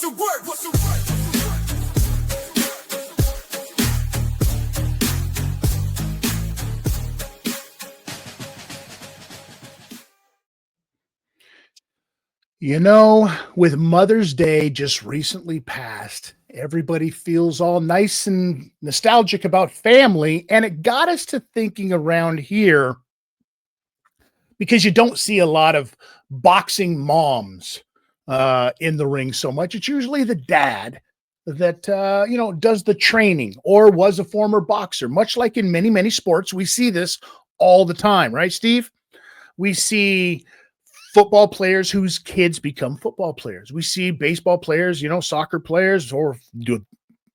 What's the word? What's the word? You know, with Mother's Day just recently passed, everybody feels all nice and nostalgic about family. And it got us to thinking around here because you don't see a lot of boxing moms in the ring so much. It's usually the dad that, does the training or was a former boxer. Much like in many, many sports, we see this all the time, right, Steve? We see football players whose kids become football players. We see baseball players, soccer players, or do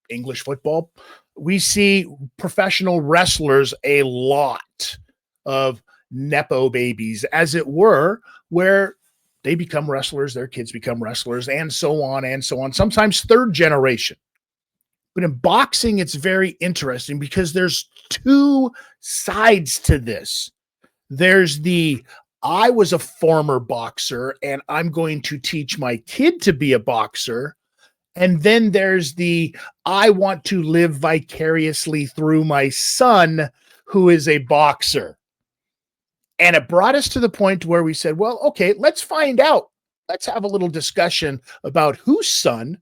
English football. We see professional wrestlers, a lot of Nepo babies, as it were, where they become wrestlers, their kids become wrestlers, and so on and so on, sometimes third generation. But in boxing, it's very interesting because there's two sides to this. There's the I was a former boxer and I'm going to teach my kid to be a boxer. And then there's the I want to live vicariously through my son who is a boxer. And it brought us to the point where we said, well, okay, let's find out. Let's have a little discussion about whose son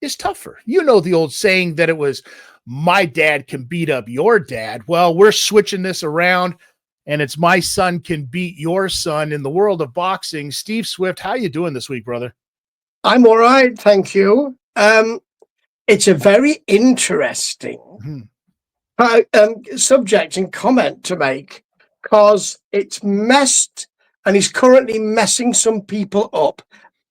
is tougher. You know the old saying that it was my dad can beat up your dad. Well, we're switching this around. And it's my son can beat your son in the world of boxing. Steve Swift, how you doing this week, brother? I'm all right, thank you. It's a very interesting subject and comment to make because it's messed and is currently messing some people up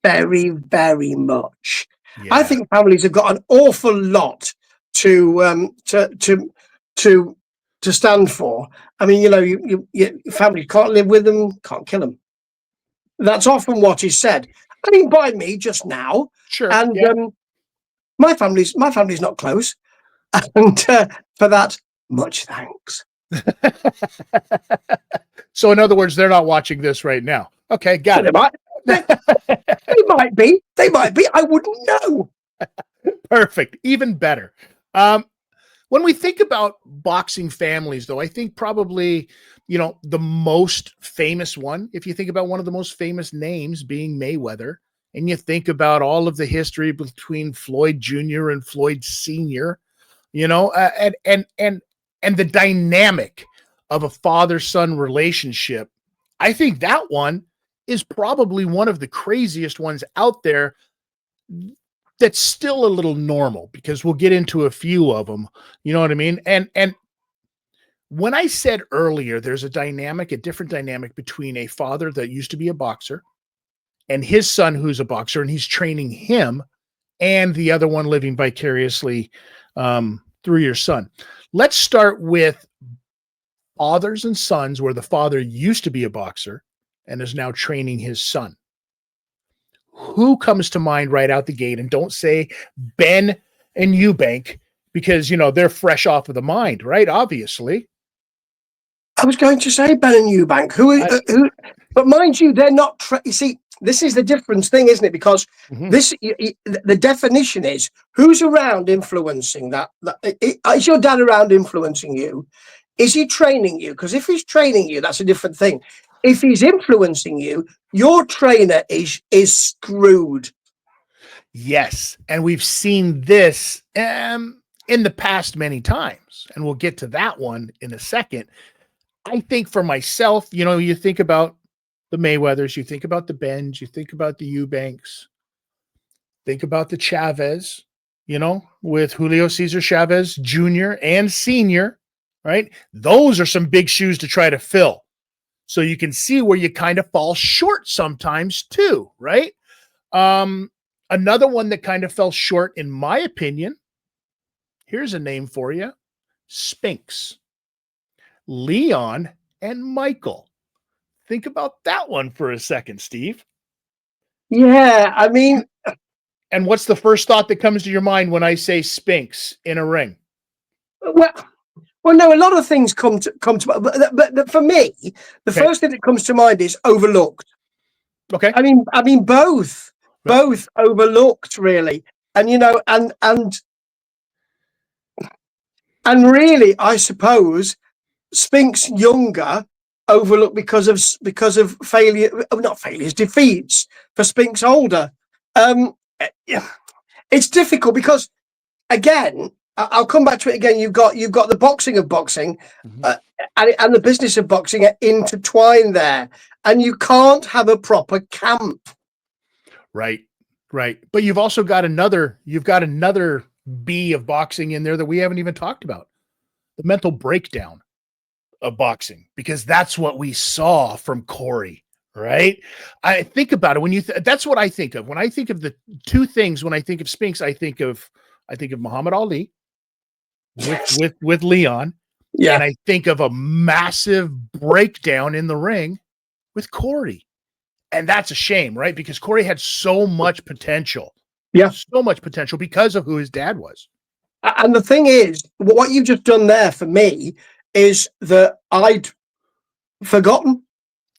very, very much. Yeah. I think families have got an awful lot to stand for. I mean, your family can't live with them, can't kill them. That's often what is said. I mean, by me just now. Sure. And my family's not close. And for that, much thanks. So in other words, they're not watching this right now. Okay, got it. They might be. They might be. I wouldn't know. Perfect. Even better. When we think about boxing families, though, I think probably, the most famous one, if you think about one of the most famous names being Mayweather, and you think about all of the history between Floyd Jr. and Floyd Sr., and the dynamic of a father-son relationship, I think that one is probably one of the craziest ones out there that's still a little normal because we'll get into a few of them. You know what I mean? And when I said earlier, there's a different dynamic between a father that used to be a boxer and his son who's a boxer, and he's training him, and the other one living vicariously through your son. Let's start with fathers and sons where the father used to be a boxer and is now training his son. Who comes to mind right out the gate? And don't say Ben and Eubank because, they're fresh off of the mind, right? Obviously. I was going to say Ben and Eubank, but mind you, they're not. You see, this is the difference thing, isn't it? Because the definition is who's around influencing that. Is your dad around influencing you? Is he training you? Because if he's training you, that's a different thing. If he's influencing you, your trainer is screwed. Yes. And we've seen this in the past many times. And we'll get to that one in a second. I think for myself, you think about the Mayweathers, you think about the Bens, you think about the Eubanks, think about the Chavez, with Julio Cesar Chavez Jr. and Sr., right? Those are some big shoes to try to fill. So you can see where you kind of fall short sometimes too, right? Another one that kind of fell short, in my opinion, here's a name for you, Spinks. Leon and Michael. Think about that one for a second, Steve. Yeah, I mean... And what's the first thought that comes to your mind when I say Spinks in a ring? Well, no, a lot of things come to mind, but for me, the first thing that comes to mind is overlooked. Okay. I mean, both both overlooked really. And and really, I suppose Spink's younger overlooked because of failure, not failures, defeats for Spink's older. It's difficult because, again, I'll come back to it again. You've got the boxing of boxing, and the business of boxing are intertwined there, and you can't have a proper camp. Right. But you've also got another B of boxing in there that we haven't even talked about: the mental breakdown of boxing, because that's what we saw from Corey. Right. I think about it that's what I think of when I think of the two things. When I think of Spinks, I think of Muhammad Ali with Leon. Yeah. And I think of a massive breakdown in the ring with Corey. And that's a shame, right? Because Corey had so much potential. Yeah. So much potential because of who his dad was. And the thing is, what you've just done there for me is that I'd forgotten.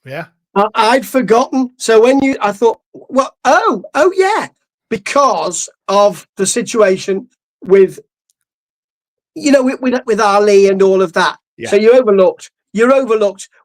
Yeah. I'd forgotten. So I thought, well, oh yeah, because of the situation with Ali and all of that. Yeah. So you're overlooked.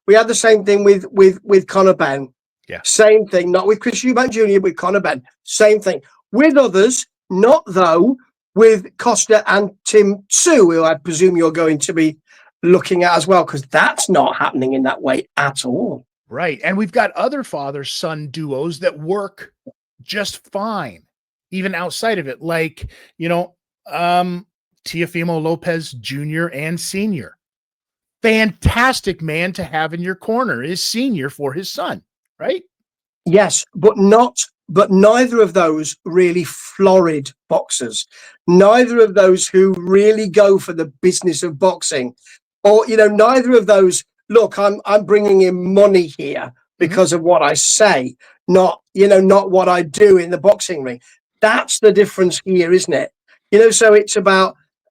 We had the same thing with Conor Benn. Yeah. Same thing, not with Chris Eubank Jr., with Conor Benn. Same thing. With others, not though, with Costa and Tim Tszyu, who I presume you're going to be looking at as well, because that's not happening in that way at all. Right. And we've got other father-son duos that work just fine, even outside of it. Like, Teofimo Lopez Jr. and Sr. Fantastic man to have in your corner is Sr. for his son, right? Yes, but neither of those really florid boxers. Neither of those who really go for the business of boxing, or neither of those. Look, I'm bringing in money here because of what I say, not what I do in the boxing ring. That's the difference here, isn't it? So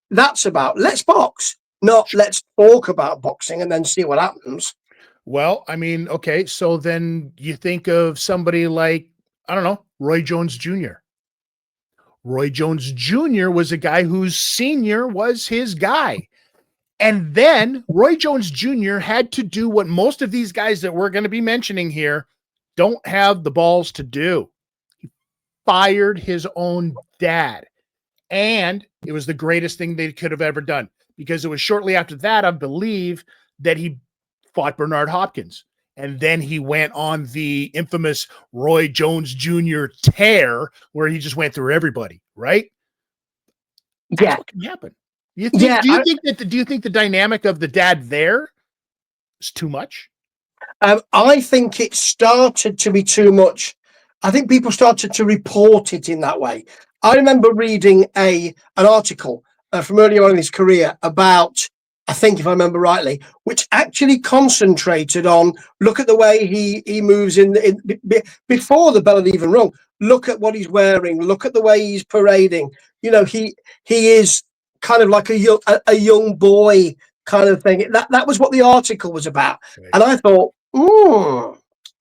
that's about let's box, not let's talk about boxing and then see what happens. Well, I mean, okay, so then you think of somebody like, I don't know, Roy Jones Jr. Roy Jones Jr. was a guy whose senior was his guy. And then Roy Jones Jr. had to do what most of these guys that we're going to be mentioning here don't have the balls to do. He fired his own dad. And it was the greatest thing they could have ever done, because it was shortly after that, I believe, that he fought Bernard Hopkins. And then he went on the infamous Roy Jones Jr. tear where he just went through everybody, right? That's what can happen. Do you think the dynamic of the dad there is too much? I think it started to be too much. I think people started to report it in that way. I remember reading an article from earlier on in his career about, I think if I remember rightly, which actually concentrated on, look at the way he moves in before the bell had even rung. Look at what he's wearing. Look at the way he's parading. He is kind of like a young boy kind of thing. That was what the article was about. Right. And I thought,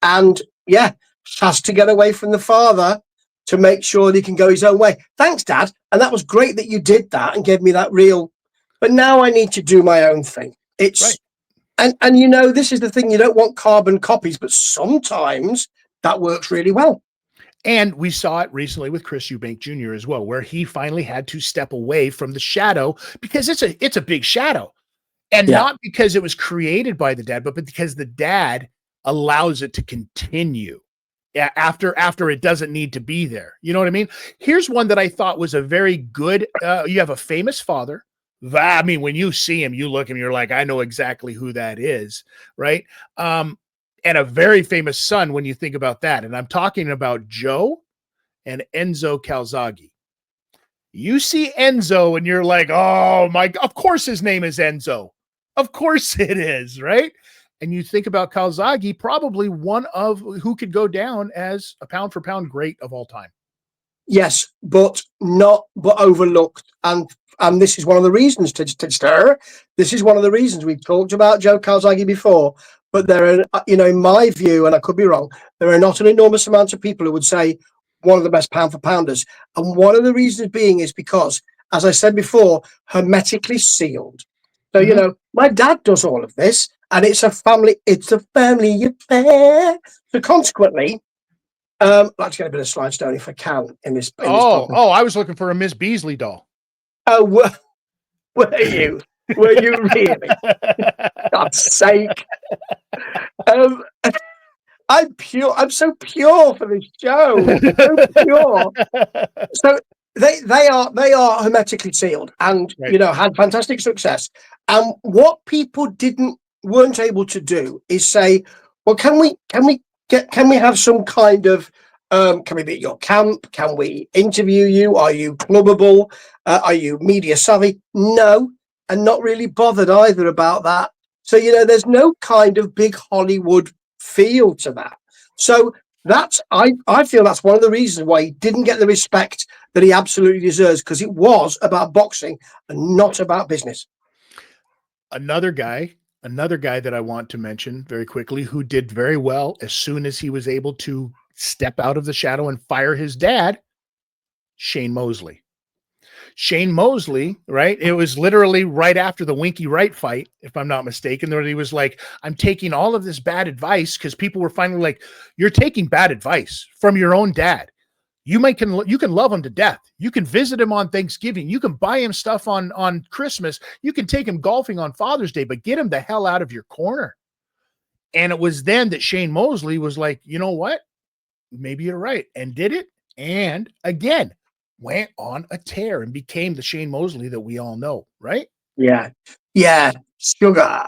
and yeah, has to get away from the father to make sure that he can go his own way. Thanks, Dad. And that was great that you did that and gave me that real. But now I need to do my own thing. It's right. And this is the thing. You don't want carbon copies, but sometimes that works really well. And we saw it recently with Chris Eubank Jr. as well, where he finally had to step away from the shadow, because it's a big shadow. And not because it was created by the dad, but because the dad allows it to continue after it doesn't need to be there. You know what I mean? Here's one that I thought was a very good, you have a famous father. I mean, when you see him, you look at him, you're like, I know exactly who that is, right? And a very famous son when you think about that. And I'm talking about Joe and Enzo Calzaghe. You see Enzo and you're like, oh my, of course his name is Enzo. Of course it is, right? And you think about Calzaghe, probably one of who could go down as a pound for pound great of all time. Yes, but overlooked. And this is one of the reasons this is one of the reasons we've talked about Joe Calzaghe before. But there are, in my view, and I could be wrong, there are not an enormous amount of people who would say, one of the best pound for pounders. And one of the reasons being is because, as I said before, hermetically sealed. So, you know, my dad does all of this, and it's a family affair. So consequently, I'd like to get a bit of slidestone if I can in this. Oh, I was looking for a Miss Beasley doll. Oh, were you? Were you really? God's sake. I'm pure. I'm so pure for this show. So pure. So they are hermetically sealed, and you know, had fantastic success. And what people weren't able to do is say, well, can we have some kind of can we be at your camp? Can we interview you? Are you clubbable? Are you media savvy? No, and not really bothered either about that. So, you know, there's no kind of big Hollywood feel to that. So that's I feel that's one of the reasons why he didn't get the respect that he absolutely deserves, because it was about boxing and not about business. Another guy that I want to mention very quickly, who did very well as soon as he was able to step out of the shadow and fire his dad, Shane Mosley. Shane Mosley, right? It was literally right after the Winky Wright fight, if I'm not mistaken, that he was like, I'm taking all of this bad advice, because people were finally like, you're taking bad advice from your own dad. You can love him to death. You can visit him on Thanksgiving. You can buy him stuff on Christmas. You can take him golfing on Father's Day, but get him the hell out of your corner. And it was then that Shane Mosley was like, you know what? Maybe you're right, and did it. And again, went on a tear and became the Shane Mosley that we all know, right? Yeah. Sugar.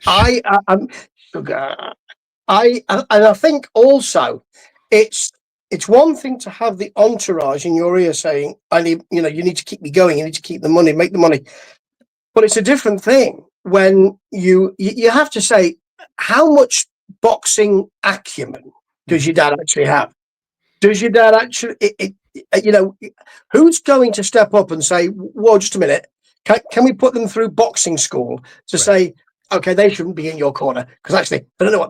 I'm sugar. And I think also it's one thing to have the entourage in your ear saying, I need, you know, you need to keep me going, you need to keep the money, make the money. But it's a different thing when you have to say, how much boxing acumen does your dad actually have? Does your dad actually, you know, who's going to step up and say, well, just a minute, can we put them through boxing school to say, okay, they shouldn't be in your corner, because actually they don't know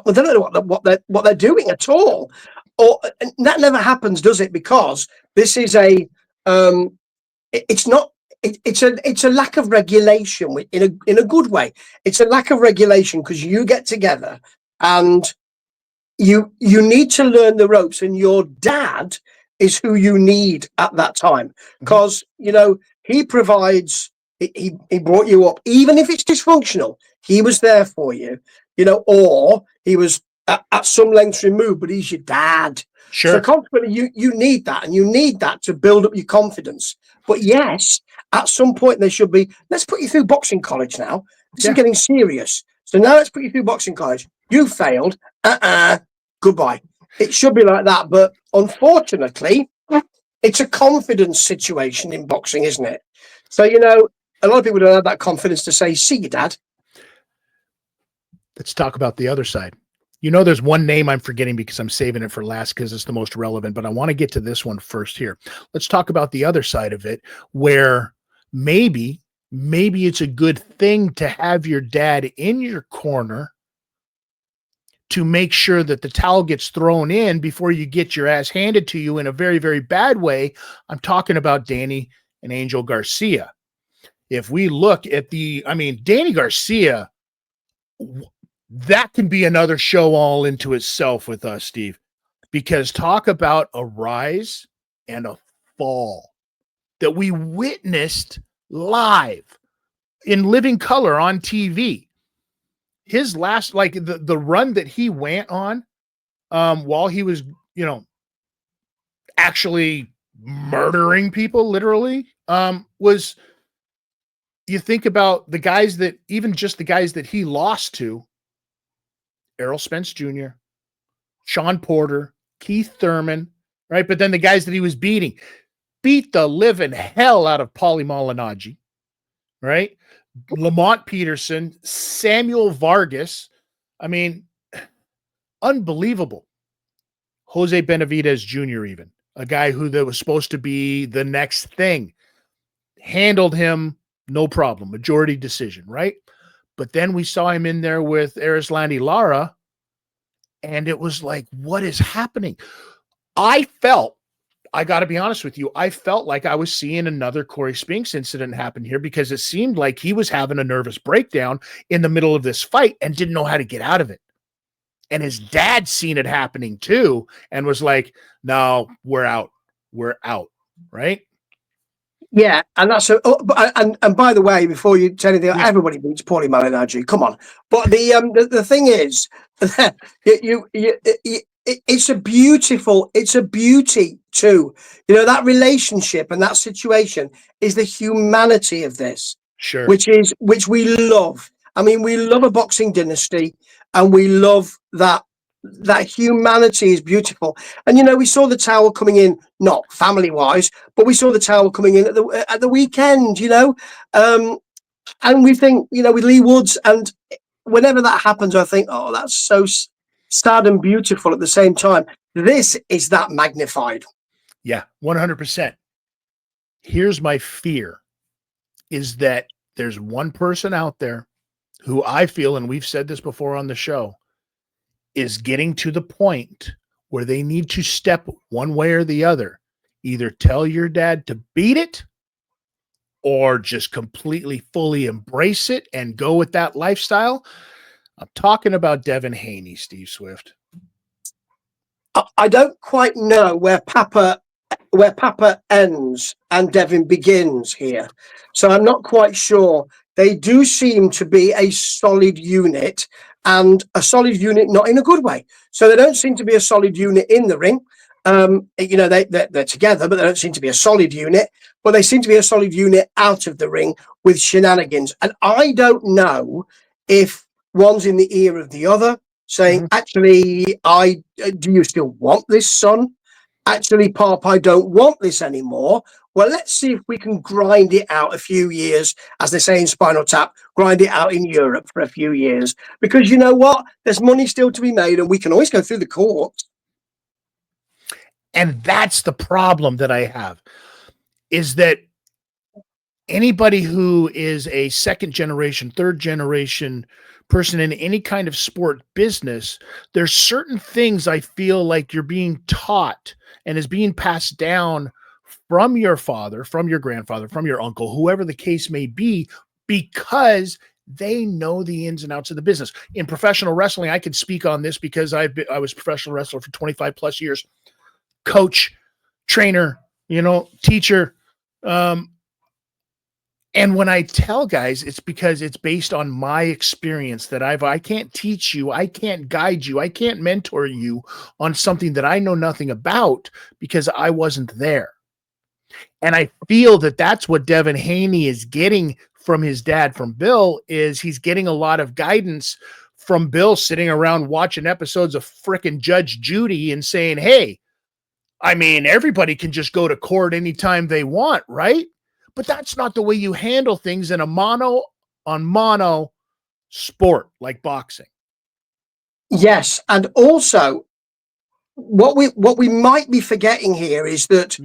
they don't know what they're doing at all. Or that never happens, does it? Because this is it's not. It's a lack of regulation in a good way. It's a lack of regulation because you get together and you need to learn the ropes, and your dad is who you need at that time, because you know he provides. He brought you up, even if it's dysfunctional. He was there for you, you know, or he was at some lengths removed, but he's your dad. Sure. So consequently, you need that, and you need that to build up your confidence. But yes, at some point there should be, let's put you through boxing college now. This is getting serious. So now let's put you through boxing college. You failed. Goodbye. It should be like that. But unfortunately, it's a confidence situation in boxing, isn't it? So, you know, a lot of people don't have that confidence to say, see you, dad. Let's talk about the other side. You know, there's one name I'm forgetting because I'm saving it for last because it's the most relevant, but I want to get to this one first here. Let's talk about the other side of it, where maybe it's a good thing to have your dad in your corner to make sure that the towel gets thrown in before you get your ass handed to you in a very, very bad way. I'm talking about Danny and Angel Garcia. If we look at Danny Garcia, that can be another show all into itself with us, Steve, because talk about a rise and a fall that we witnessed live in living color on TV. His last, like the run that he went on while he was, you know, actually murdering people literally was, you think about the guys that, even just the guys that he lost to, Errol Spence Jr., Sean Porter, Keith Thurman, right? But then the guys that he was beat the living hell out of Paulie Malignaggi, right? Lamont Peterson, Samuel Vargas. I mean, unbelievable. Jose Benavidez Jr., even a guy who that was supposed to be the next thing, handled him no problem, majority decision, right? But then we saw him in there with Arislandi Lara, and it was like, what is happening? I got to be honest with you, I felt like I was seeing another Corey Spinks incident happen here, because it seemed like he was having a nervous breakdown in the middle of this fight and didn't know how to get out of it. And his dad seen it happening too and was like, no, we're out. Right? Yeah, and that's and by the way, before you say anything, everybody beats Paulie Malignaggi. Come on, but the thing is, it's a beauty too. You know, that relationship and that situation is the humanity of this, sure, which we love. I mean, we love a boxing dynasty, and we love that humanity is beautiful. And you know, we saw the towel coming in, not family wise, but we saw the towel coming in at the weekend, you know. And we think, you know, with Lee Woods, and whenever that happens, I think, oh, that's so sad and beautiful at the same time. This is that magnified. Yeah, 100%. Here's my fear, is that there's one person out there who I feel, and we've said this before on the show, is getting to the point where they need to step one way or the other. Either tell your dad to beat it, or just completely, fully embrace it and go with that lifestyle. I'm talking about Devin Haney, Steve Swift. I don't quite know where Papa ends and Devin begins here. So I'm not quite sure. They do seem to be a solid unit, and a solid unit not in a good way. So they don't seem to be a solid unit in the ring. You know, they're together, but they don't seem to be a solid unit. But they seem to be a solid unit out of the ring with shenanigans. And I don't know if one's in the ear of the other, saying, actually, do you still want this, son? Actually, Pop, I don't want this anymore. Well, let's see if we can grind it out a few years, as they say in Spinal Tap, grind it out in Europe for a few years. Because you know what? There's money still to be made, and we can always go through the courts. And that's the problem that I have, is that anybody who is a second generation, third generation person in any kind of sport business, there's certain things I feel like you're being taught and is being passed down from your father, from your grandfather, from your uncle, whoever the case may be, because they know the ins and outs of the business. In professional wrestling, I can speak on this because I was a professional wrestler for 25 plus years, coach, trainer, you know, teacher. And when I tell guys, it's because it's based on my experience that I can't teach you, I can't guide you, I can't mentor you on something that I know nothing about because I wasn't there. And I feel that that's what Devin Haney is getting from his dad, from Bill, is he's getting a lot of guidance from Bill sitting around watching episodes of frickin' Judge Judy and saying, hey, I mean, everybody can just go to court anytime they want, right? But that's not the way you handle things in a mono-on-mono sport like boxing. Yes, and also what we might be forgetting here is that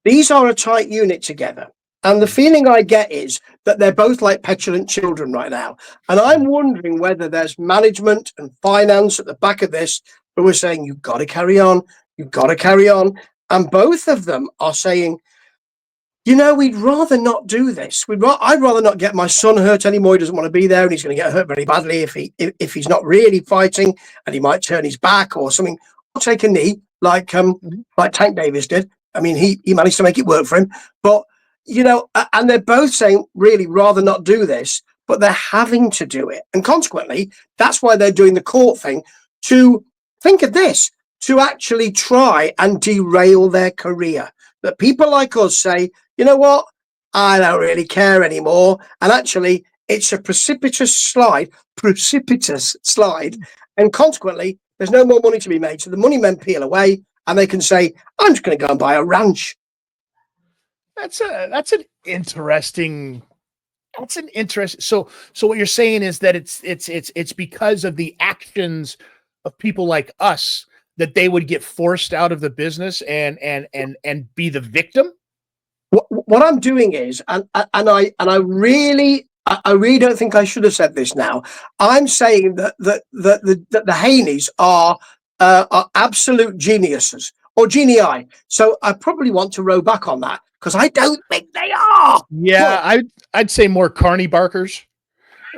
these are a tight unit together. And the feeling I get is that they're both like petulant children right now. And I'm wondering whether there's management and finance at the back of this who are saying, you've got to carry on, you've got to carry on. And both of them are saying, you know, we'd rather not do this. I'd rather not get my son hurt anymore. He doesn't want to be there, and he's going to get hurt very badly if he's not really fighting, and he might turn his back or something. Or take a knee like Tank Davis did. I mean, he managed to make it work for him. But you know, and they're both saying really rather not do this, but they're having to do it, and consequently, that's why they're doing the court thing to think of this, to actually try and derail their career. That people like us say, you know what? I don't really care anymore. And actually, it's a precipitous slide. And consequently, there's no more money to be made. So the money men peel away and they can say, I'm just going to go and buy a ranch. That's an interesting. So what you're saying is that it's because of the actions of people like us that they would get forced out of the business and be the victim. What I'm doing is, and I really don't think I should have said this now. I'm saying that the Haneys are absolute geniuses. or genii. So I probably want to row back on that because I don't think they are. Yeah, I'd say more carny barkers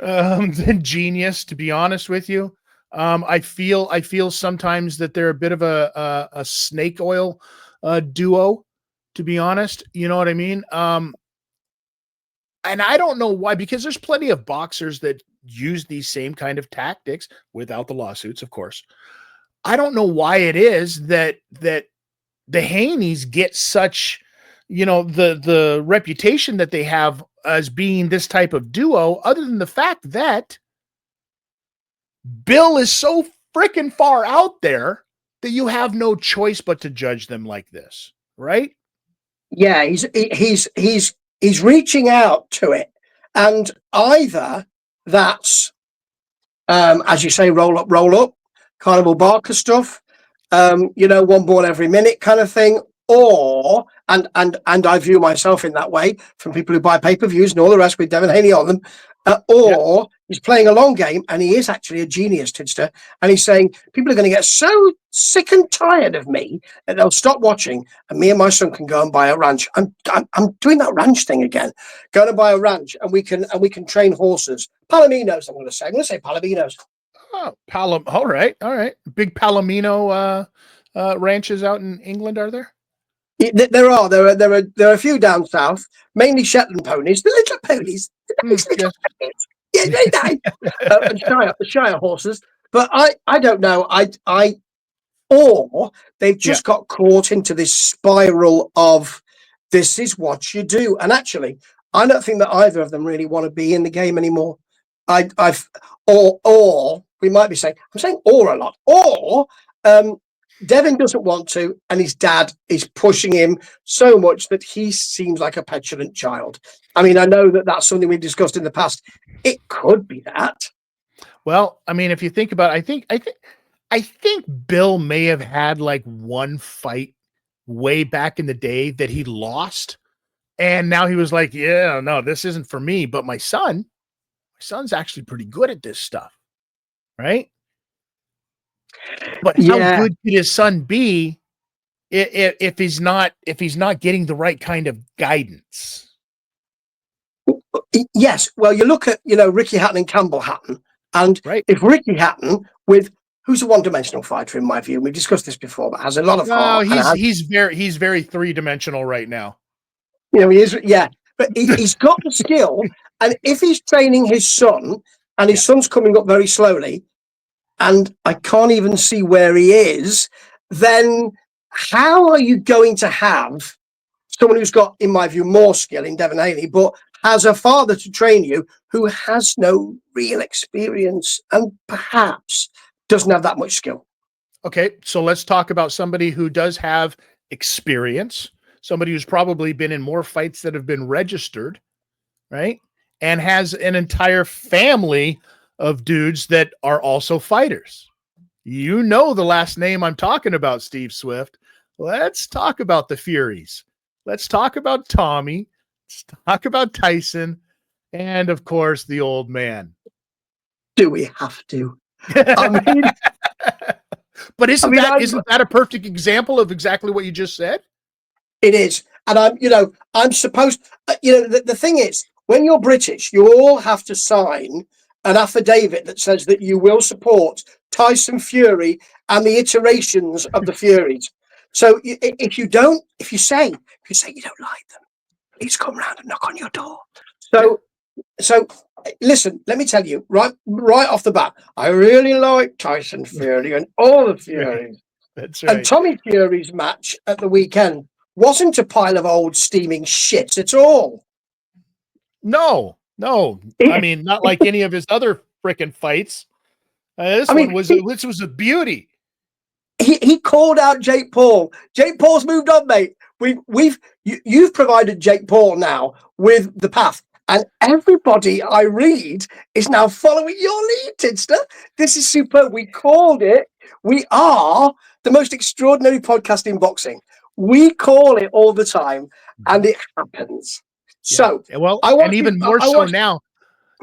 than genius, to be honest with you. I feel sometimes that they're a bit of a snake oil duo, to be honest. You know what I mean? And I don't know why, because there's plenty of boxers that use these same kind of tactics without the lawsuits, of course. I don't know why it is that the Haneys get such, the reputation that they have as being this type of duo, other than the fact that Bill is so freaking far out there that you have no choice but to judge them like this, right? Yeah, he's reaching out to it, and either that's as you say, roll up, Carnival Barker stuff, one ball every minute kind of thing, or and I view myself in that way from people who buy pay-per-views and all the rest with Devin Haney on them, or he's playing a long game and he is actually a genius, Tidster, and he's saying people are going to get so sick and tired of me that they'll stop watching, and me and my son can go and buy a ranch. I'm doing that ranch thing again. Go and buy a ranch, and we can train horses. Palominos, I'm going to say Palominos. Oh, all right. Big Palomino ranches out in England, are there? There are a few down south, mainly Shetland ponies, the little ponies. And Shire horses. But I don't know. Or they've just got caught into this spiral of this is what you do. And actually, I don't think that either of them really want to be in the game anymore. Or we might be saying, I'm saying or a lot, or Devin doesn't want to, and his dad is pushing him so much that he seems like a petulant child. I mean, I know that that's something we've discussed in the past. It could be that. Well, I mean, if you think about it, I think Bill may have had like one fight way back in the day that he lost, and now he was like, "Yeah, no, this isn't for me." But my son's actually pretty good at this stuff, right? But how good could his son be if he's not getting the right kind of guidance? Yes. Well, you look at Ricky Hatton and Campbell Hatton, and if Ricky Hatton who's a one-dimensional fighter in my view, and we've discussed this before, but has a lot of heart. He's very three-dimensional right now. He is. Yeah, but he's got the skill, and if he's training his son, and his son's coming up very slowly, and I can't even see where he is, then how are you going to have someone who's got, in my view, more skill in Devin Haney, but has a father to train you who has no real experience and perhaps doesn't have that much skill? Okay, so let's talk about somebody who does have experience, somebody who's probably been in more fights that have been registered, right? And has an entire family of dudes that are also fighters. You know the last name I'm talking about, Steve Swift. Let's talk about the Furies. Let's talk about Tommy. Let's talk about Tyson. And, of course, the old man. Do we have to? I mean, but isn't that a perfect example of exactly what you just said? It is. And I'm supposed, the thing is, when you're British, you all have to sign an affidavit that says that you will support Tyson Fury and the iterations of the Furies. So if you say you don't like them, please come round and knock on your door. So listen, let me tell you right off the bat, I really like Tyson Fury and all the Furies. That's right. And Tommy Fury's match at the weekend wasn't a pile of old steaming shit at all. No. I mean, not like any of his other freaking fights. This was a beauty. He called out Jake Paul. Jake Paul's moved on, mate. You've provided Jake Paul now with the path, and everybody I read is now following your lead, Tidster. This is superb. We called it. We are the most extraordinary podcast in boxing. We call it all the time, and it happens. So, even more so now,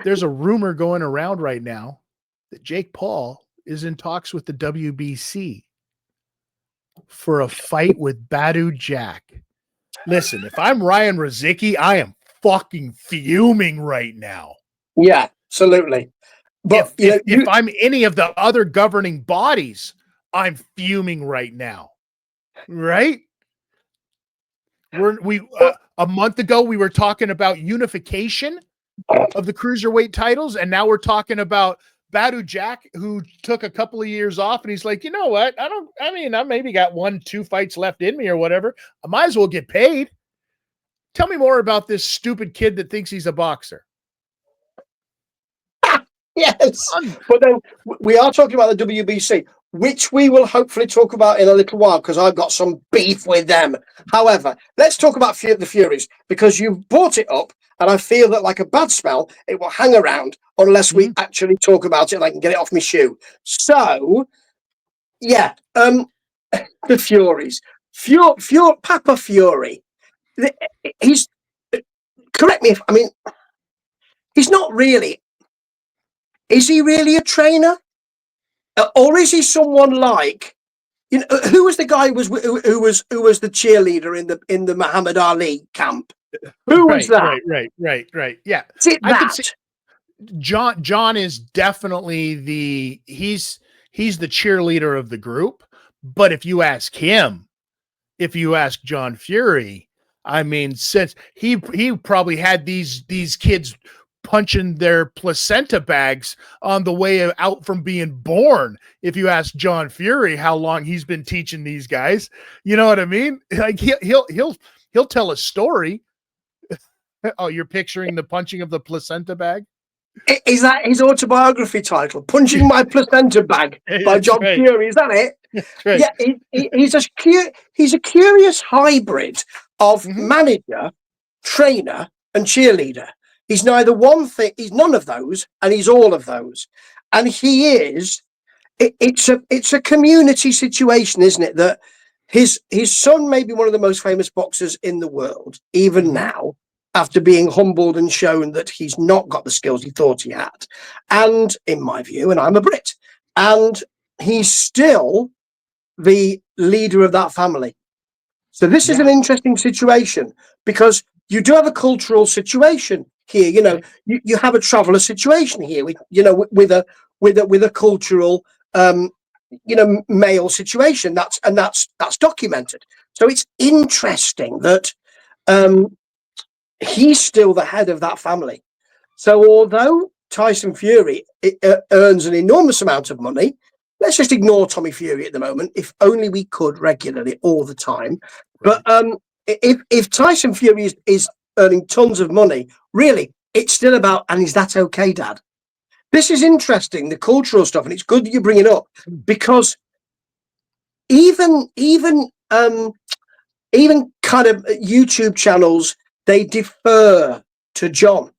there's a rumor going around right now that Jake Paul is in talks with the WBC for a fight with Badu Jack. Listen, if I'm Ryan Rozicki, I am fucking fuming right now. Yeah, absolutely. But if I'm any of the other governing bodies, I'm fuming right now. Right? A month ago we were talking about unification of the cruiserweight titles, and now we're talking about Badu Jack, who took a couple of years off, and he's like, you know what? I maybe got 1-2 fights left in me or whatever. I might as well get paid. Tell me more about this stupid kid that thinks he's a boxer. Yes, but then we are talking about the WBC, which we will hopefully talk about in a little while because I've got some beef with them. However, let's talk about the Furies because you've brought it up, and I feel that like a bad smell, it will hang around unless we actually talk about it and I can get it off my shoe. So, yeah, the Furies, Papa Fury, he's correct me if he's not really. Is he really a trainer, or is he someone like, who was the guy who was the cheerleader in the Muhammad Ali camp? Who was that? Right. Yeah, is it that? I could see John is definitely he's the cheerleader of the group. But if you ask John Fury, since he probably had these kids punching their placenta bags on the way out from being born. If you ask John Fury how long he's been teaching these guys, you know what I mean? Like he'll tell a story. Oh, you're picturing the punching of the placenta bag? Is that his autobiography title? Punching My Placenta Bag by John Fury. Is that it? Right. Yeah, he's a curious hybrid of manager, trainer, and cheerleader. He's neither one thing, he's none of those, and he's all of those. And he is, it's a community situation, isn't it? That his son may be one of the most famous boxers in the world, even now, after being humbled and shown that he's not got the skills he thought he had. And in my view, and I'm a Brit, and he's still the leader of that family. So this is an interesting situation because you do have a cultural situation here. You have a traveler situation here with a cultural male situation that's documented. So it's interesting that he's still the head of that family. So although Tyson Fury earns an enormous amount of money, let's just ignore Tommy Fury at the moment, if only we could, regularly, all the time. Right. But if Tyson Fury is earning tons of money, really, it's still about, and is that okay, Dad? This is interesting, the cultural stuff, and it's good that you bring it up, because even kind of YouTube channels, they defer to John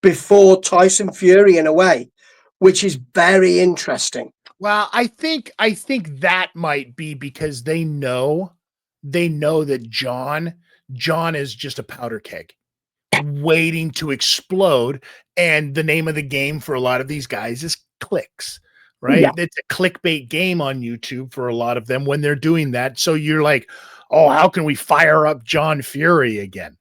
before Tyson Fury in a way, which is very interesting. Well, I think that might be because they know that John is just a powder keg waiting to explode. And the name of the game for a lot of these guys is clicks, right? Yeah. It's a clickbait game on YouTube for a lot of them when they're doing that. So you're like, oh, how can we fire up John Fury again?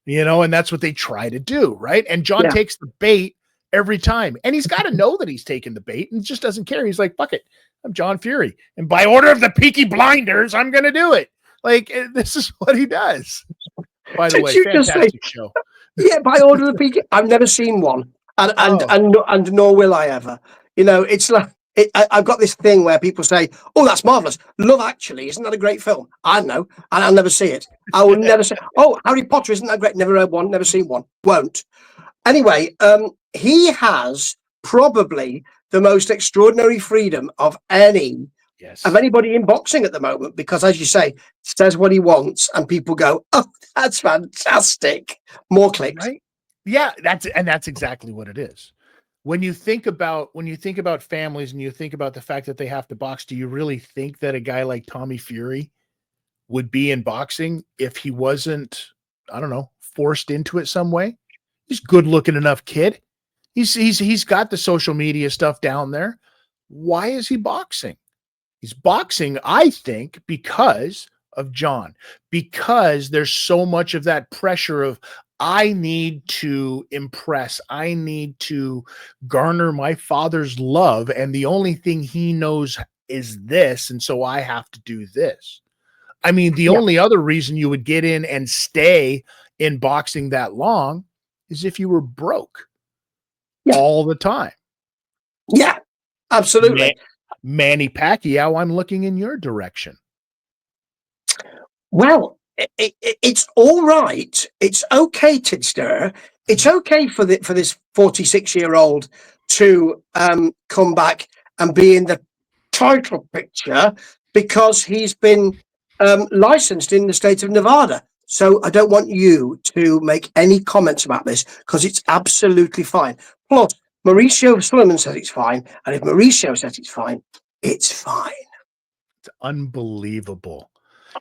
And that's what they try to do, right? And John takes the bait every time. And he's got to know that he's taking the bait and just doesn't care. He's like, fuck it. I'm John Fury. And by order of the Peaky Blinders, I'm going to do it. Like, this is what he does. By the way, fantastic show. Yeah, by order of the Peaky. I've never seen one. And nor will I ever. It's like, I've got this thing where people say, oh, that's marvelous. Love Actually, isn't that a great film? I know, and I'll never see it. I will never say, oh, Harry Potter, isn't that great? Never read one, never seen one. Won't. Anyway, he has probably the most extraordinary freedom of anybody in boxing at the moment, because as you say, says what he wants and people go, oh, that's fantastic. More clicks. Right? Yeah, that's exactly what it is. When you think about families and you think about the fact that they have to box, do you really think that a guy like Tommy Fury would be in boxing if he wasn't, I don't know, forced into it some way? He's a good looking enough kid. He's got the social media stuff down there. Why is he boxing? He's boxing, I think, because of John, because there's so much of that pressure of, I need to impress, I need to garner my father's love, and the only thing he knows is this, and so I have to do this. I mean, the Yeah. only other reason you would get in and stay in boxing that long is if you were broke all the time. Yeah, absolutely. Manny Pacquiao, I'm looking in your direction. Well, it's all right. It's okay, Tidster. It's okay for this 46-year-old to come back and be in the title picture because he's been licensed in the state of Nevada. So I don't want you to make any comments about this because it's absolutely fine. Plus, Mauricio Sullivan says it's fine, and if Mauricio says it's fine, it's fine. It's unbelievable.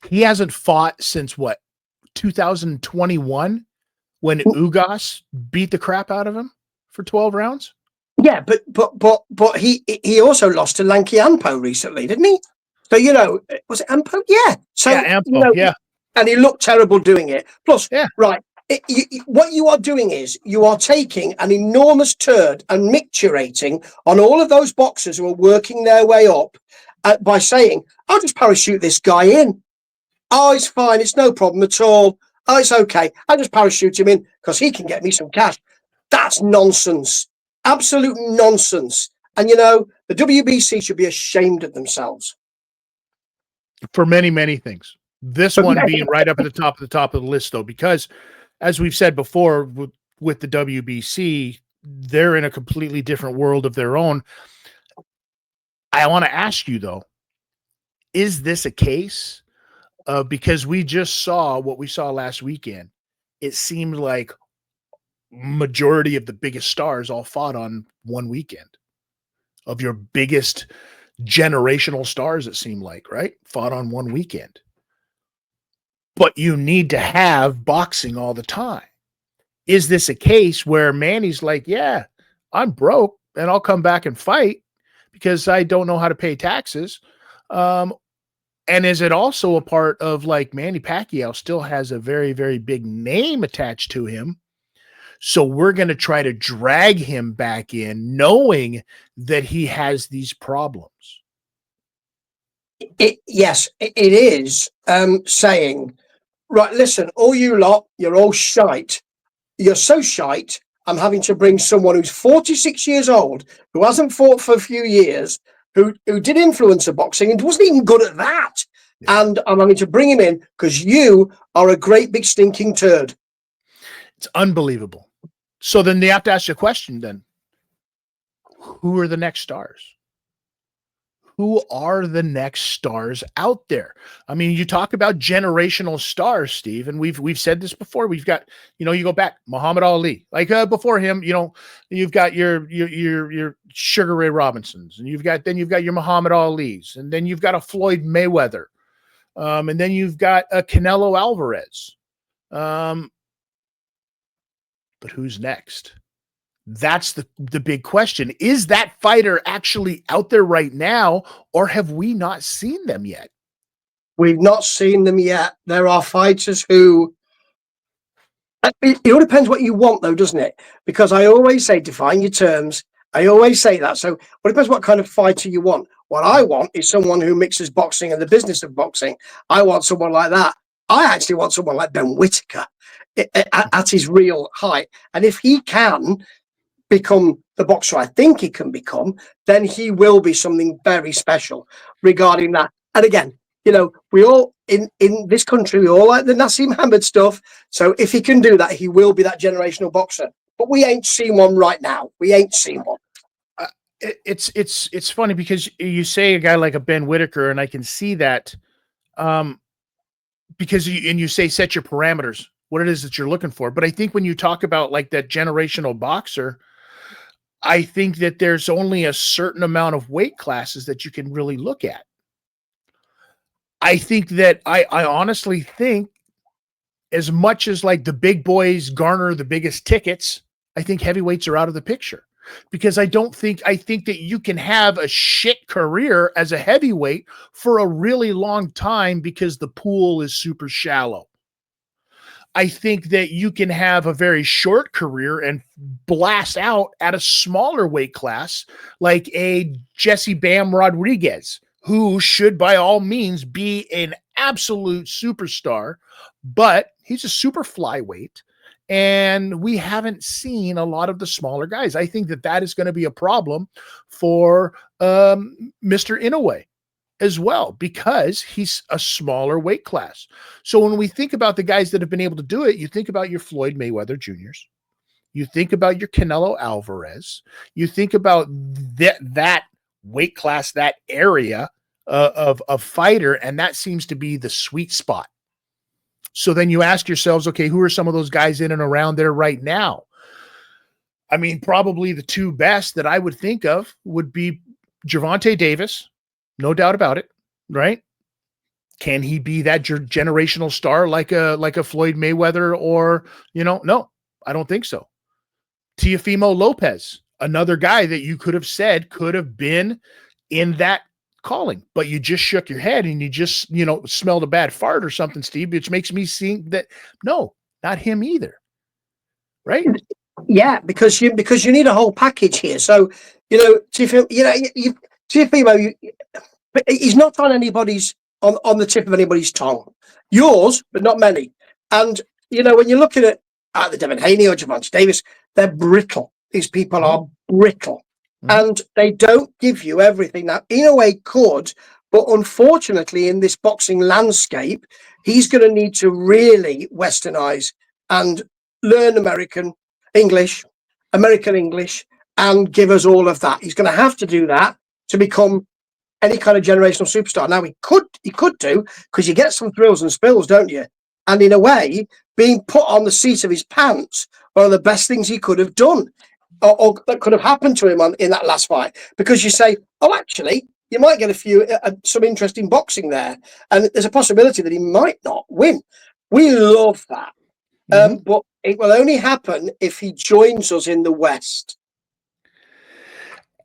He hasn't fought since what, 2021, when Ugas beat the crap out of him for 12 rounds? Yeah, but he also lost to Lanky Ampo recently, didn't he? So was it Ampo? Yeah. So yeah, Ampo, yeah. And he looked terrible doing it. Plus, yeah, right, what you are doing is you are taking an enormous turd and micturating on all of those boxers who are working their way up by saying, "I'll just parachute this guy in. Oh, it's fine. It's no problem at all. Oh, it's okay. I'll just parachute him in because he can get me some cash." That's nonsense. Absolute nonsense. And the WBC should be ashamed of themselves. For many, many things. This one being right up at the top of the list, though, because as we've said before, with the WBC, they're in a completely different world of their own. I want to ask you, though, is this a case because we just saw what we saw last weekend? It seemed like majority of the biggest stars all fought on one weekend. Of your biggest generational stars, it seemed like, right? Fought on one weekend. But you need to have boxing all the time. Is this a case where Manny's like, yeah, I'm broke and I'll come back and fight because I don't know how to pay taxes? And is it also a part of, like, Manny Pacquiao still has a very, very big name attached to him? So we're going to try to drag him back in knowing that he has these problems. Yes, it is saying, right, listen, all you lot, you're all shite. You're so shite, I'm having to bring someone who's 46 years old, who hasn't fought for a few years, who did influencer boxing and wasn't even good at that. Yeah. And I'm having to bring him in because you are a great big stinking turd. It's unbelievable. So then they have to ask you a question then. Who are the next stars? Who are the next stars out there? I mean, you talk about generational stars, Steve, and we've said this before. We've got, you go back, Muhammad Ali, like before him, you've got your Sugar Ray Robinsons, and you've got your Muhammad Ali's, and then you've got a Floyd Mayweather, and then you've got a Canelo Alvarez. But who's next? That's the big question. Is that fighter actually out there right now, or have we not seen them yet? We've not seen them yet. There are fighters who... It all depends what you want, though, doesn't it? Because I always say, define your terms. I always say that. So it depends what kind of fighter you want. What I want is someone who mixes boxing and the business of boxing. I want someone like that. I actually want someone like Ben Whittaker at his real height. And if he can become the boxer I think he can become, then he will be something very special regarding that. And again, we all in this country, we all like the Nassim Hamed stuff. So if he can do that, he will be that generational boxer. But we ain't seen one right now. We ain't seen one. It's funny because you say a guy like a Ben Whittaker, and I can see that because you say set your parameters, what it is that you're looking for. But I think when you talk about like that generational boxer, I think that there's only a certain amount of weight classes that you can really look at. I think that I honestly think, as much as like the big boys garner the biggest tickets, I think heavyweights are out of the picture. because I think that you can have a shit career as a heavyweight for a really long time because the pool is super shallow. I think that you can have a very short career and blast out at a smaller weight class, like a Jesse Bam Rodriguez, who should by all means be an absolute superstar, but he's a super flyweight. And we haven't seen a lot of the smaller guys. I think that is going to be a problem for Mr. Inoue as well, because he's a smaller weight class. So when we think about the guys that have been able to do it, you think about your Floyd Mayweather Juniors, you think about your Canelo Alvarez, you think about that weight class, that area of fighter, and that seems to be the sweet spot. So then you ask yourselves, okay, who are some of those guys in and around there right now? I mean, probably the two best that I would think of would be Gervonta Davis, no doubt about it, right? Can he be that generational star like a Floyd Mayweather or, no, I don't think so. Teofimo Lopez, another guy that you could have said could have been in that calling, but you just shook your head and you just, smelled a bad fart or something, Steve, which makes me think that no, not him either. Right? Yeah, because you need a whole package here. So, Teofimo, he's not on anybody's on the tip of anybody's tongue. Yours, but not many. And when you're looking at the Devin Haney or Gervonta Davis, they're brittle. These people are brittle, and they don't give you everything. Now, Inoue could, but unfortunately, in this boxing landscape, he's going to need to really westernize and learn American English, and give us all of that. He's going to have to do that to become any kind of generational superstar. Now he could do, because you get some thrills and spills, don't you? And in a way, being put on the seat of his pants, one of the best things he could have done, or that could have happened to him in that last fight, because you say, oh, actually, you might get some interesting boxing there, and there's a possibility that he might not win. We love that. But it will only happen if he joins us in the West.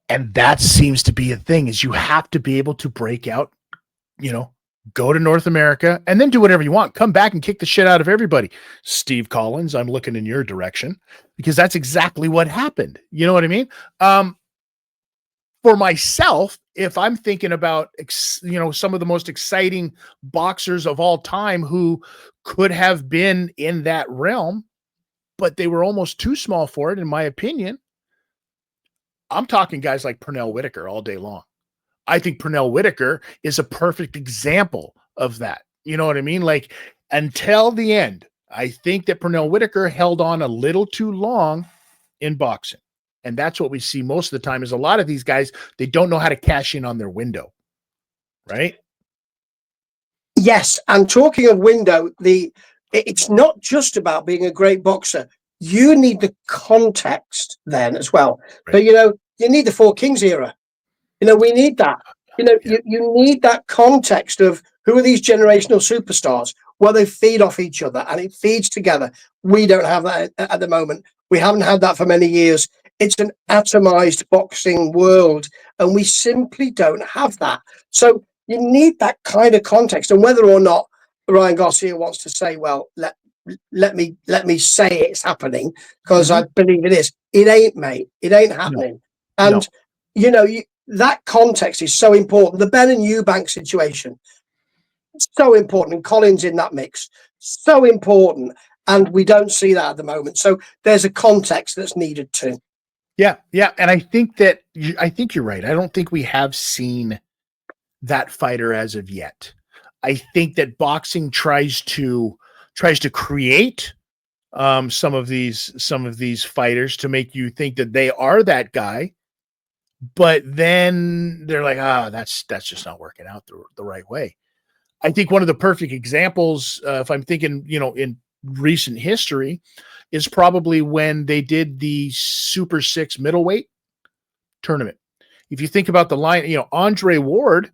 And that seems to be a thing, is you have to be able to break out, go to North America and then do whatever you want. Come back and kick the shit out of everybody. Steve Collins, I'm looking in your direction, because that's exactly what happened. You know what I mean? For myself, if I'm thinking about, some of the most exciting boxers of all time who could have been in that realm, but they were almost too small for it, in my opinion, I'm talking guys like Pernell Whitaker all day long. I think Pernell Whitaker is a perfect example of that. You know what I mean? Like, until the end, I think that Pernell Whitaker held on a little too long in boxing. And that's what we see most of the time, is a lot of these guys, they don't know how to cash in on their window. Right? Yes. And talking of window, it's not just about being a great boxer. You need the context then as well. Right. So, you need the Four Kings era. We need that. You need that context of who are these generational superstars, where they feed off each other and it feeds together. We don't have that at the moment. We haven't had that for many years. It's an atomized boxing world, and we simply don't have that. So you need that kind of context. And whether or not Ryan Garcia wants to say, well, let me say it's happening, because I believe it is. It ain't, mate. It ain't happening. No. And that context is so important. The Ben and Eubank situation, so important. And Collins in that mix, so important. And we don't see that at the moment. So there's a context that's needed too. Yeah. And I think you're right. I don't think we have seen that fighter as of yet. I think that boxing tries to create some of these fighters to make you think that they are that guy, but then they're like, that's just not working out the right way. I think one of the perfect examples, if I'm thinking, in recent history, is probably when they did the Super 6 middleweight tournament. If you think about the line, Andre Ward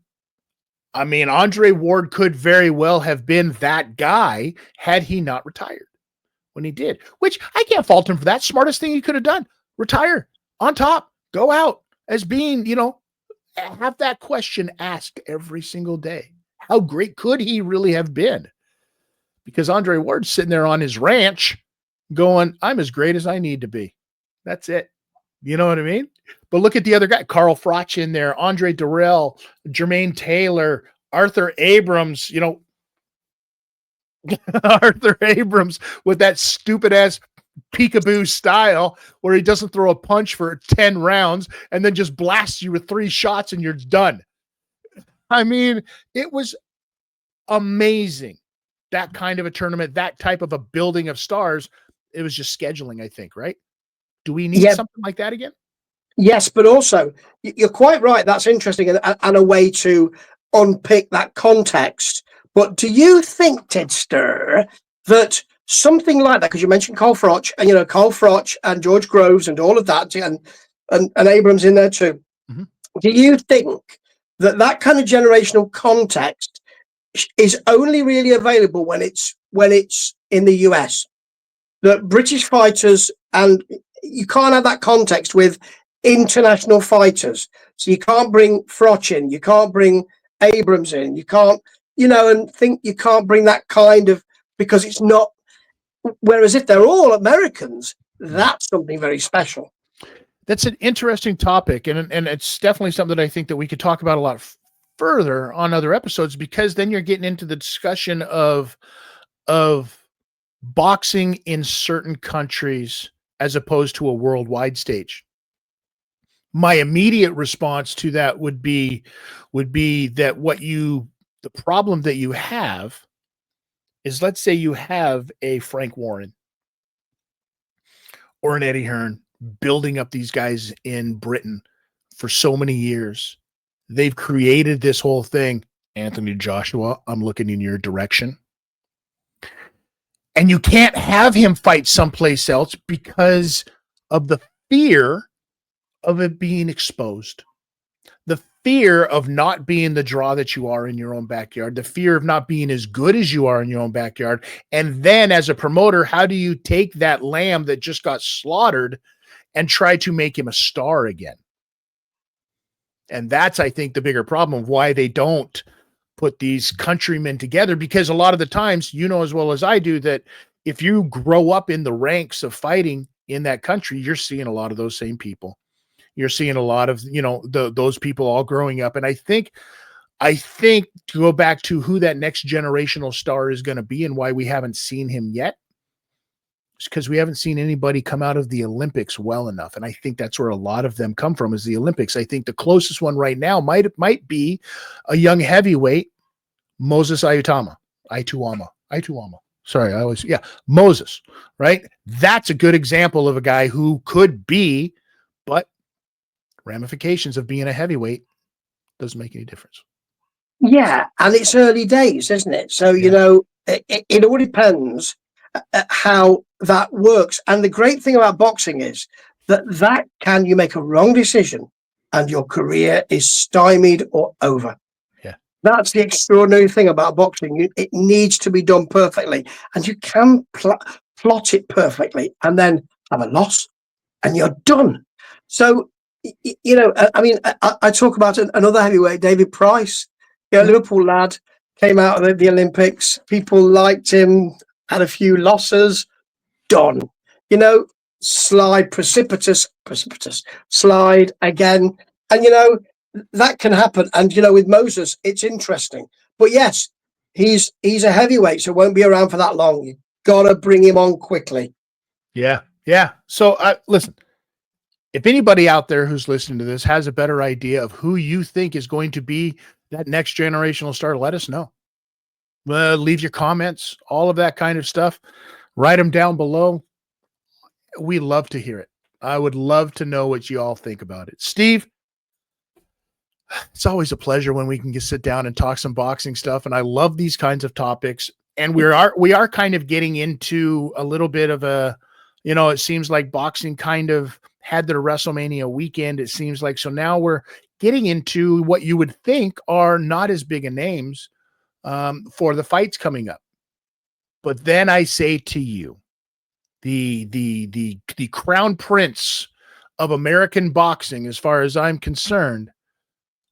could very well have been that guy had he not retired when he did, which I can't fault him for that. Smartest thing he could have done, retire. on top, go out as being, have that question asked every single day. How great could he really have been? Because Andre Ward's sitting there on his ranch going, I'm as great as I need to be. That's it. You know what I mean? But look at the other guy, Carl Froch in there, Andre Durrell, Jermaine Taylor, Arthur Abrams, Arthur Abrams with that stupid ass peekaboo style where he doesn't throw a punch for 10 rounds and then just blasts you with 3 shots and you're done. I mean, it was amazing. That kind of a tournament, that type of a building of stars. It was just scheduling, I think, right? Do we need something like that again? Yes, but also you're quite right. That's interesting and a way to unpick that context. But do you think, Tidster, that something like that, because you mentioned Carl Froch and Carl Froch and George Groves and all of that, and Abrams in there too. Mm-hmm. Do you think that kind of generational context is only really available when it's in the US? That British fighters, and you can't have that context with international fighters. So you can't bring Froch in, you can't bring Abrams in, you can't, and think you can't bring that kind of, because it's not. Whereas if they're all Americans, that's something very special. That's an interesting topic, and it's definitely something that I think that we could talk about a lot further on other episodes, because then you're getting into the discussion of boxing in certain countries as opposed to a worldwide stage. My immediate response to that would be that the problem that you have is, let's say you have a Frank Warren or an Eddie Hearn building up these guys in Britain for so many years. They've created this whole thing. Anthony Joshua, I'm looking in your direction. And you can't have him fight someplace else because of the fear of it being exposed. The fear of not being the draw that you are in your own backyard, the fear of not being as good as you are in your own backyard. And then as a promoter, how do you take that lamb that just got slaughtered and try to make him a star again? And that's, I think, the bigger problem of why they don't put these countrymen together, because a lot of the times, as well as I do, that if you grow up in the ranks of fighting in that country, you're seeing a lot of those same people. You're seeing a lot of, those people all growing up. And I think to go back to who that next generational star is going to be and why we haven't seen him yet, is because we haven't seen anybody come out of the Olympics well enough. And I think that's where a lot of them come from, is the Olympics. I think the closest one right now might be a young heavyweight, Moses Ayutama. Sorry, Moses, right? That's a good example of a guy who could be, but ramifications of being a heavyweight doesn't make any difference. Yeah, and it's early days, isn't it? So, it all depends how that works. And the great thing about boxing is that can you make a wrong decision and your career is stymied or over. Yeah. That's the extraordinary thing about boxing. It needs to be done perfectly, and you can plot it perfectly and then have a loss and you're done. So, I talk about another heavyweight, David Price, Liverpool lad, came out of the Olympics. People liked him, had a few losses, done. Slide, precipitous, slide again. And, that can happen. And, with Moses, it's interesting. But yes, he's a heavyweight, so won't be around for that long. You've got to bring him on quickly. Yeah. So, listen. If anybody out there who's listening to this has a better idea of who you think is going to be that next generational star, let us know. Leave your comments, all of that kind of stuff. Write them down below. We love to hear it. I would love to know what you all think about it. Steve, it's always a pleasure when we can just sit down and talk some boxing stuff. And I love these kinds of topics. And we are kind of getting into a little bit of a, it seems like boxing kind of had their WrestleMania weekend, it seems like. So now we're getting into what you would think are not as big a names for the fights coming up. But then I say to you, the crown prince of American boxing, as far as I'm concerned,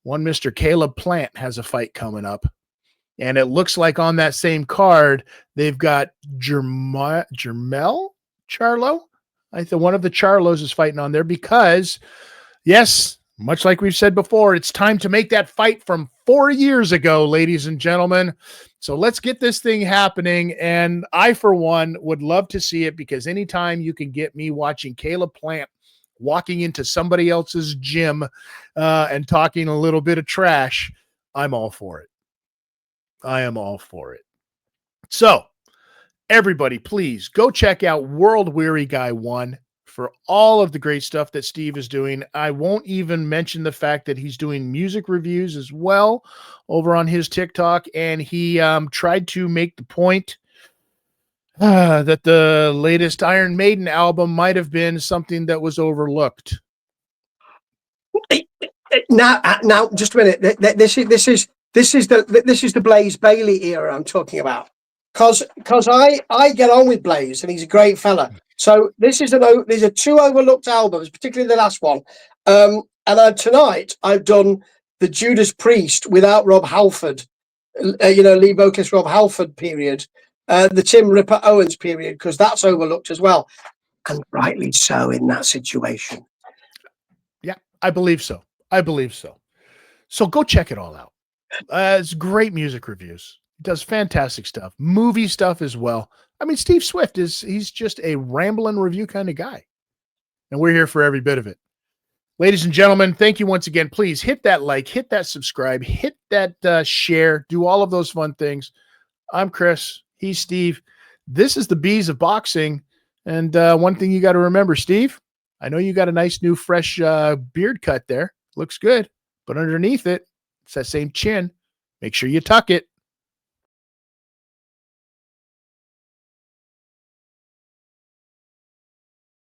one Mr. Caleb Plant has a fight coming up. And it looks like on that same card, they've got Jermel Charlo. I think one of the Charlos is fighting on there because, yes, much like we've said before, it's time to make that fight from 4 years ago, ladies and gentlemen. So let's get this thing happening. And I, for one, would love to see it, because anytime you can get me watching Caleb Plant walking into somebody else's gym and talking a little bit of trash, I'm all for it. I am all for it. So, everybody, please go check out World Weary Guy 1 for all of the great stuff that Steve is doing. I won't even mention the fact that he's doing music reviews as well over on his TikTok, and he tried to make the point that the latest Iron Maiden album might have been something that was overlooked. Now, just a minute. This is the Blaze Bailey era I'm talking about. Because I get on with Blaze, and he's a great fella. So these are 2 overlooked albums, particularly the last one. And tonight I've done the Judas Priest without Rob Halford, lead vocalist Rob Halford period, the Tim Ripper Owens period, because that's overlooked as well, and rightly so in that situation. Yeah, I believe so. So go check it all out. It's great music reviews. Does fantastic stuff. Movie stuff as well. I mean, Steve Swift he's just a rambling review kind of guy. And we're here for every bit of it. Ladies and gentlemen, thank you once again. Please hit that like, hit that subscribe, hit that share, do all of those fun things. I'm Chris. He's Steve. This is the Bees of Boxing. And one thing you got to remember, Steve, I know you got a nice new fresh beard cut there. Looks good. But underneath it, it's that same chin. Make sure you tuck it.